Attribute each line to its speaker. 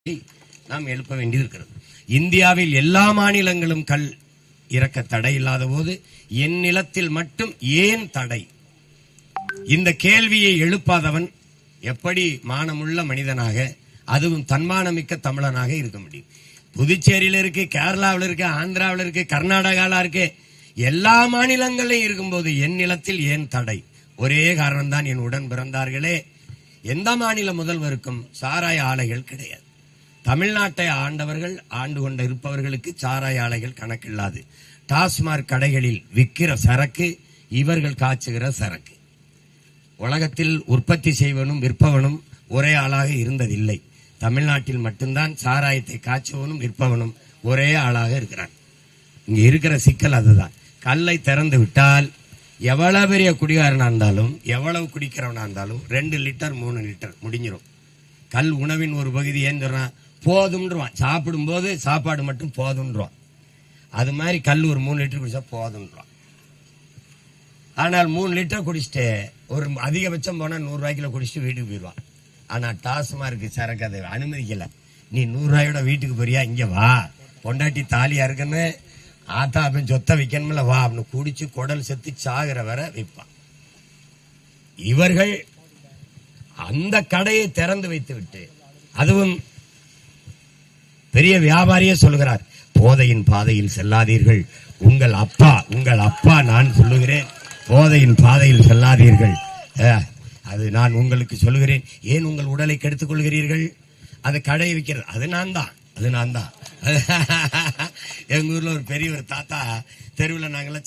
Speaker 1: நாம் எழுப்ப வேண்டியிருக்கிறது. இந்தியாவில் எல்லா மாநிலங்களும் கல் இறக்க தடை இல்லாத போது என் நிலத்தில் மட்டும் ஏன் தடை? இந்த கேள்வியை எழுப்பாதவன் எப்படி மானமுள்ள மனிதனாக, அதுவும் தன்மானமிக்க தமிழனாக இருக்க முடியும்? புதுச்சேரியில இருக்கு, கேரளாவில் இருக்கு, ஆந்திராவில் இருக்கு, கர்நாடகாவில் இருக்கு, எல்லா மாநிலங்களிலும் இருக்கும்போது என் நிலத்தில் ஏன் தடை? ஒரே காரணம் தான், என் உடன் பிறந்தார்களே. எந்த மாநில முதல்வருக்கும் சாராய ஆலைகள் கிடையாது. தமிழ்நாட்டை ஆண்டவர்கள், ஆண்டு கொண்ட இருப்பவர்களுக்கு சாராய ஆலைகள் கணக்கில்லாது. டாஸ்மாக் கடைகளில் விற்கிற சரக்கு இவர்கள் காய்ச்சுகிற சரக்கு. உலகத்தில் உற்பத்தி செய்வனும் விற்பவனும் ஒரே ஆளாக இருந்ததில்லை. தமிழ்நாட்டில் மட்டும்தான் சாராயத்தை காய்ச்சுவனும் விற்பவனும் ஒரே ஆளாக இருக்கிறான். இங்க இருக்கிற சிக்கல் அதுதான். கல்லை திறந்து விட்டால் எவ்வளவு பெரிய குடிகாரனா இருந்தாலும், எவ்வளவு குடிக்கிறவனா இருந்தாலும் 2 லிட்டர் 3 லிட்டர் முடிஞ்சிடும். கல் உணவின் ஒரு பகுதி. ஏன் சொல்றான்? போதும்ன்றான். சாப்பிடும் போது சாப்பாடு மட்டும் போதும்ன்றான். அது மாதிரி கல் ஒரு 3 லிட்டர் குடிச்சா போதும்ன்றான். ஆனால் 3 லிட்டர் குடிச்சிட்டு ஒரு அதிகபட்சம் போனா 100 ரூபாய்க்குள்ள குடிச்சிட்டு வீட்டுக்கு போயிடுவான். ஆனா டாஸ்மார்க் சரக்கு அதை அனுமதிக்கல. நீ 100 ரூபாயோட வீட்டுக்கு போறியா? இங்க வா, பொண்டாட்டி தாலியா இருக்குன்னு ஆத்தா அப்படின்னு சொத்த வைக்கணும்ல, வா அப்படின்னு குடிச்சு குடல் செத்து சாகிற வரை வைப்பான். இவர்கள் அந்த கடையை திறந்து வைத்து விட்டு, அதுவும் பெரிய வியாபாரியே சொல்லுகிறார், போதையின் பாதையில் செல்லாதீர்கள். உங்கள் அப்பா நான் சொல்லுகிறேன், போதையின் பாதையில் செல்லாதீர்கள். அது நான் உங்களுக்கு சொல்லுகிறேன். ஏன் உங்கள் உடலை கெடுத்துக் கொள்கிறீர்கள்? அதை கடை வைக்கிறது அது நான் தான். எங்க ஊர்ல ஒரு பெரிய ஒரு தாத்தா தெருவில் நாங்கெல்லாம்